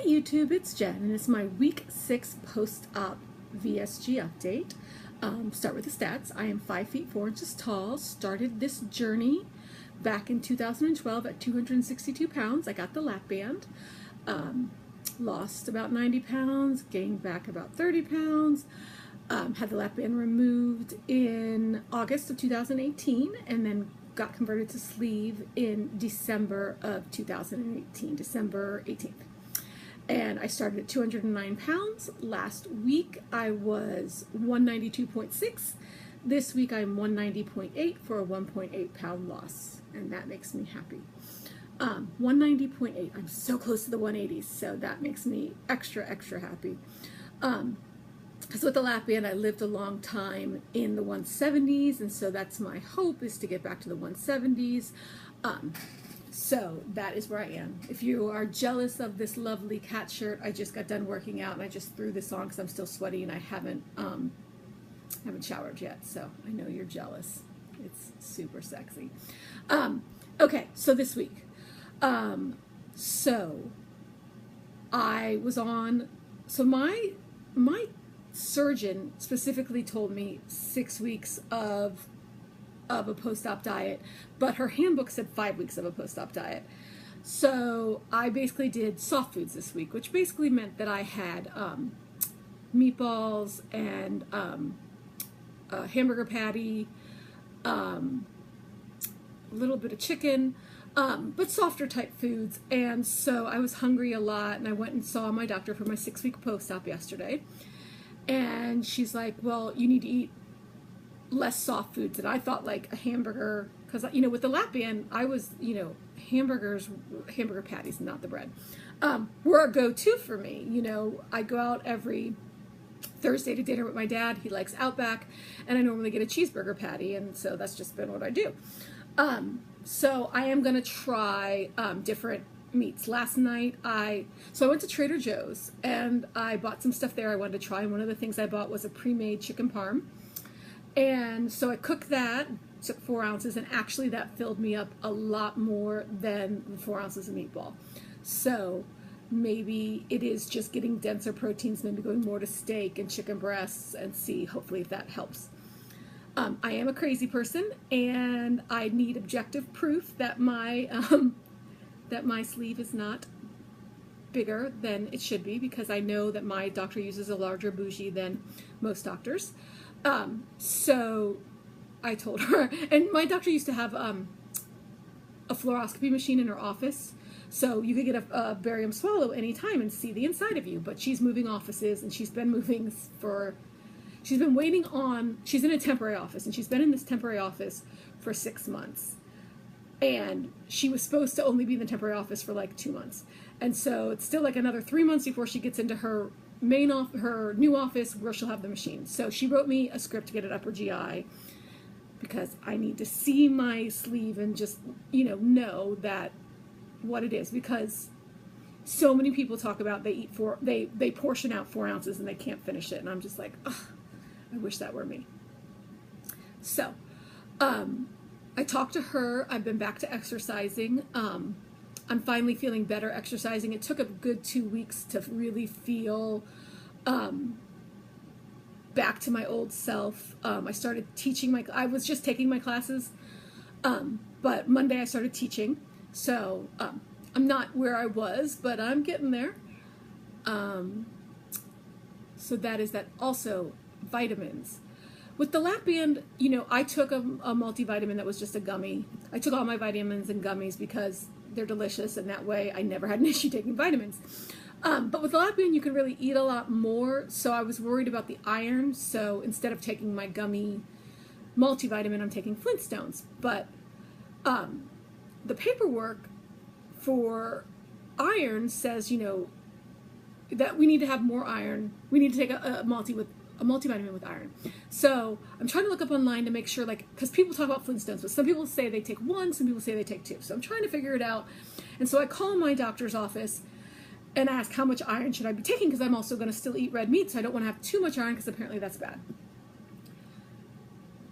Hey YouTube, it's Jen, and it's my week 6 post-op VSG update. Start with the stats. I am 5 feet 4 inches tall. Started this journey back in 2012 at 262 pounds. I got the lap band. Lost about 90 pounds, gained back about 30 pounds. Had the lap band removed in August of 2018, and then got converted to sleeve in December of 2018, December 18th. And I started at 209 pounds. Last week I was 192.6. This week I'm 190.8 for a 1.8 pound loss, and that makes me happy. 190.8. I'm so close to the 180s, so that makes me extra happy. Because with the lap band, I lived a long time in the 170s, and so that's my hope, is to get back to the 170s. So that is where I am. If you are jealous of this lovely cat shirt, I just got done working out, and I just threw this on because I'm still sweaty and I haven't showered yet. So I know you're jealous. It's super sexy. Okay, so this week, so I was on. So my surgeon specifically told me 6 weeks of a post-op diet, but her handbook said 5 weeks of a post-op diet. So I basically did soft foods this week, which basically meant that I had meatballs and a hamburger patty, a little bit of chicken, but softer type foods. And so I was hungry a lot, and I went and saw my doctor for my 6-week post-op yesterday. And she's like, well, you need to eat less soft foods. And I thought like a hamburger, because, you know, with the lap band, I was, you know, hamburger patties, not the bread, were a go-to for me. You know, I go out every Thursday to dinner with my dad. He likes Outback, and I normally get a cheeseburger patty, and so that's just been what I do. So I am going to try different meats. Last night so I went to Trader Joe's and I bought some stuff there I wanted to try, and one of the things I bought was a pre-made chicken parm. And so I cooked that, took 4 ounces, and actually that filled me up a lot more than the 4 ounces of meatball. So maybe it is just getting denser proteins, maybe going more to steak and chicken breasts, and see hopefully if that helps. I am a crazy person, and I need objective proof that my sleeve is not bigger than it should be, because I know that my doctor uses a larger bougie than most doctors. So I told her, and my doctor used to have a fluoroscopy machine in her office, so you could get a barium swallow anytime and see the inside of you. But she's moving offices, and she's been waiting on, she's in a temporary office, and she's been in this temporary office for 6 months. And she was supposed to only be in the temporary office for like 2 months. And so it's still like another 3 months before she gets into her her new office where she'll have the machine. So she wrote me a script to get an upper GI, because I need to see my sleeve and just, you know that what it is, because so many people talk about they portion out 4 ounces and they can't finish it, and I'm just like, ugh, I wish that were me. So I talked to her. I've been back to exercising. I'm finally feeling better exercising. It took a good 2 weeks to really feel back to my old self. I started teaching I was just taking my classes, but Monday I started teaching. So I'm not where I was, but I'm getting there. So that is that. Also, vitamins. With the lap band, you know, I took a multivitamin that was just a gummy. I took all my vitamins and gummies because they're delicious, and that way I never had an issue taking vitamins. But with the lap band, you can really eat a lot more, so I was worried about the iron. So instead of taking my gummy multivitamin, I'm taking Flintstones. But the paperwork for iron says, you know, that we need to have more iron. We need to take a multivitamin with iron. So I'm trying to look up online to make sure, like, because people talk about Flintstones, but some people say they take 1, some people say they take 2. So I'm trying to figure it out. And so I call my doctor's office and ask how much iron should I be taking, because I'm also going to still eat red meat, so I don't want to have too much iron, because apparently that's bad.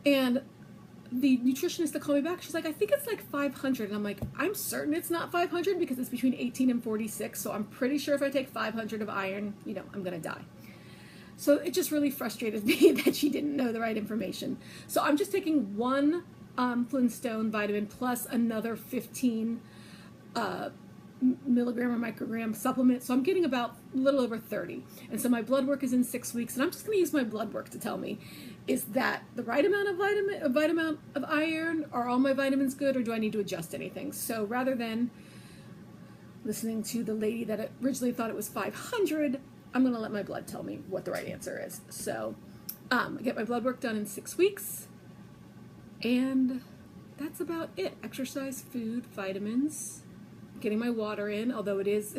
And the nutritionist that called me back, she's like, I think it's like 500. And I'm like, I'm certain it's not 500 because it's between 18 and 46. So I'm pretty sure if I take 500 of iron, I'm going to die. So it just really frustrated me that she didn't know the right information. So I'm just taking one Flintstone vitamin plus another 15 milligram or microgram supplement. So I'm getting about a little over 30. And so my blood work is in 6 weeks. And I'm just going to use my blood work to tell me, is that the right amount of iron? Are all my vitamins good, or do I need to adjust anything? So rather than listening to the lady that originally thought it was 500, I'm going to let my blood tell me what the right answer is. So I get my blood work done in 6 weeks, and that's about it. Exercise, food, vitamins, getting my water in, although it is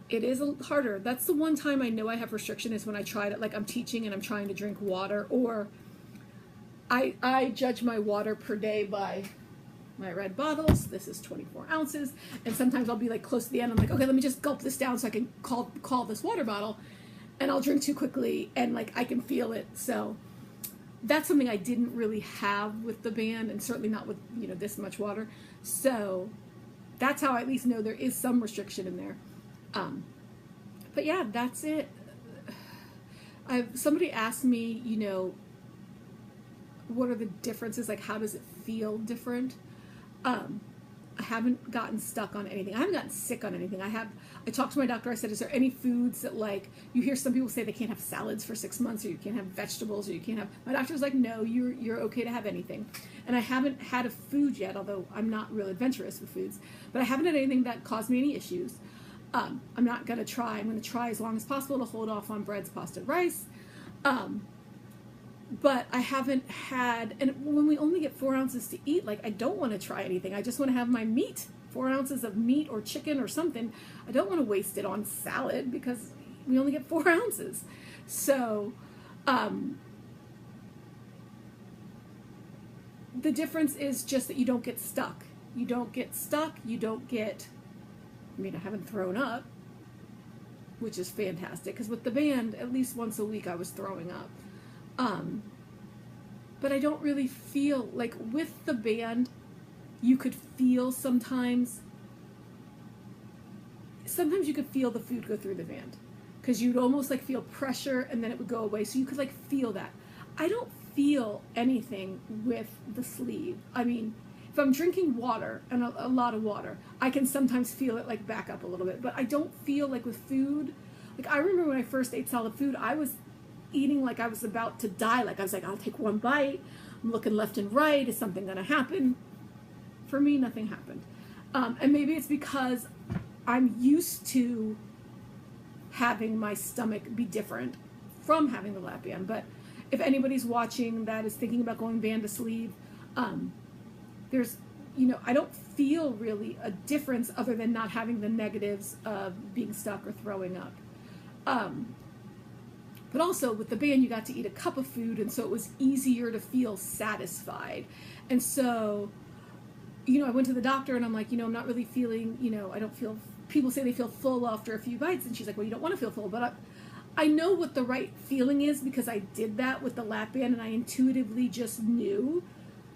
it is harder. That's the one time I know I have restriction, is when I try to, like, I'm teaching and I'm trying to drink water, or I judge my water per day by my red bottles. This is 24 ounces. And sometimes I'll be like close to the end. I'm like, okay, let me just gulp this down so I can call this water bottle. And I'll drink too quickly, and like I can feel it. So that's something I didn't really have with the band, and certainly not with, this much water. So that's how I at least know there is some restriction in there. But yeah, that's it. Somebody asked me, what are the differences? Like, how does it feel different? I haven't gotten stuck on anything. I haven't gotten sick on anything. I talked to my doctor. I said, is there any foods that, like, you hear some people say they can't have salads for 6 months, or you can't have vegetables, or you can't have, my doctor was like, no, you're okay to have anything. And I haven't had a food yet, although I'm not real adventurous with foods, but I haven't had anything that caused me any issues. I'm not going to try. I'm going to try as long as possible to hold off on breads, pasta, rice. But I haven't had, and when we only get 4 ounces to eat, like, I don't want to try anything. I just want to have my meat, 4 ounces of meat or chicken or something. I don't want to waste it on salad because we only get 4 ounces. So, the difference is just that you don't get stuck. You don't get stuck. You don't get, I haven't thrown up, which is fantastic, because with the band, at least once a week I was throwing up. But I don't really feel, like, with the band, you could feel sometimes you could feel the food go through the band, because you'd almost like feel pressure and then it would go away. So you could like feel that. I don't feel anything with the sleeve. If I'm drinking water, and a lot of water, I can sometimes feel it like back up a little bit, but I don't feel like with food. Like, I remember when I first ate solid food, I was eating like I was about to die. Like, I was like, I'll take one bite. I'm looking left and right. Is something going to happen? For me, nothing happened. And maybe it's because I'm used to having my stomach be different from having the lap band. But if anybody's watching that is thinking about going band to sleeve, there's, I don't feel really a difference other than not having the negatives of being stuck or throwing up. But also with the band, you got to eat a cup of food, and so it was easier to feel satisfied. And so, I went to the doctor, and I'm like, I'm not really feeling, I don't feel, people say they feel full after a few bites, and she's like, well, you don't want to feel full. But I know what the right feeling is, because I did that with the lap band, and I intuitively just knew,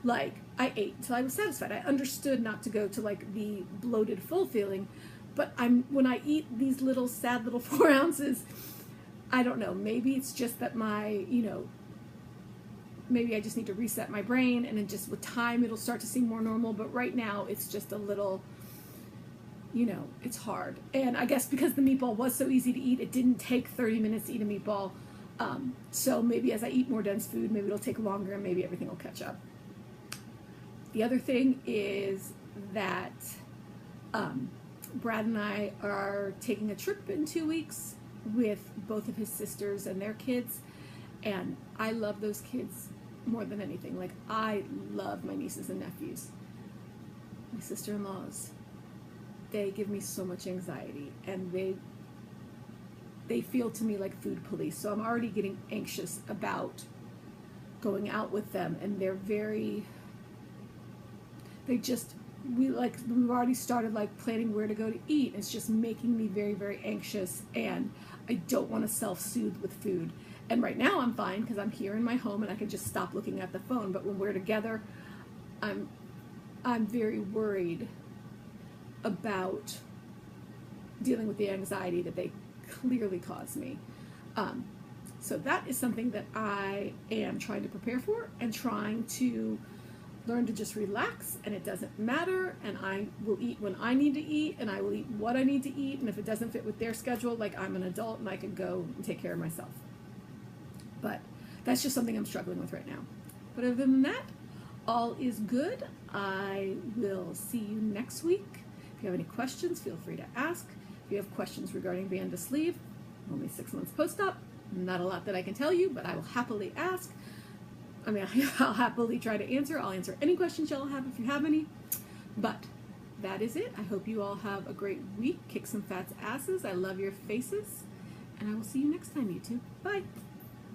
like, I ate until I was satisfied. I understood not to go to, like, the bloated full feeling. But when I eat these little sad little 4 ounces, I don't know, maybe it's just that maybe I just need to reset my brain, and then just with time it'll start to seem more normal. But right now it's just a little, it's hard. And I guess because the meatball was so easy to eat, it didn't take 30 minutes to eat a meatball. So maybe as I eat more dense food, maybe it'll take longer, and maybe everything will catch up. The other thing is that Brad and I are taking a trip in 2 weeks with both of his sisters and their kids, and I love those kids more than anything. Like, I love my nieces and nephews. My sister-in-laws, they give me so much anxiety, and they feel to me like food police. So I'm already getting anxious about going out with them, and we've already started like planning where to go to eat. It's just making me very, very anxious, and I don't want to self-soothe with food. And right now I'm fine because I'm here in my home and I can just stop looking at the phone. But when we're together, I'm very worried about dealing with the anxiety that they clearly cause me. So that is something that I am trying to prepare for and trying to learn to just relax, and it doesn't matter, and I will eat when I need to eat, and I will eat what I need to eat, and if it doesn't fit with their schedule, like I'm an adult and I can go and take care of myself. But that's just something I'm struggling with right now. But other than that, all is good. I will see you next week. If you have any questions, feel free to ask. If you have questions regarding Band to Sleeve, only 6 months post-op, not a lot that I can tell you, but I will happily ask. I mean, I'll happily try to answer. I'll answer any questions y'all have if you have any. But that is it. I hope you all have a great week. Kick some fat's asses. I love your faces. And I will see you next time, YouTube. Bye.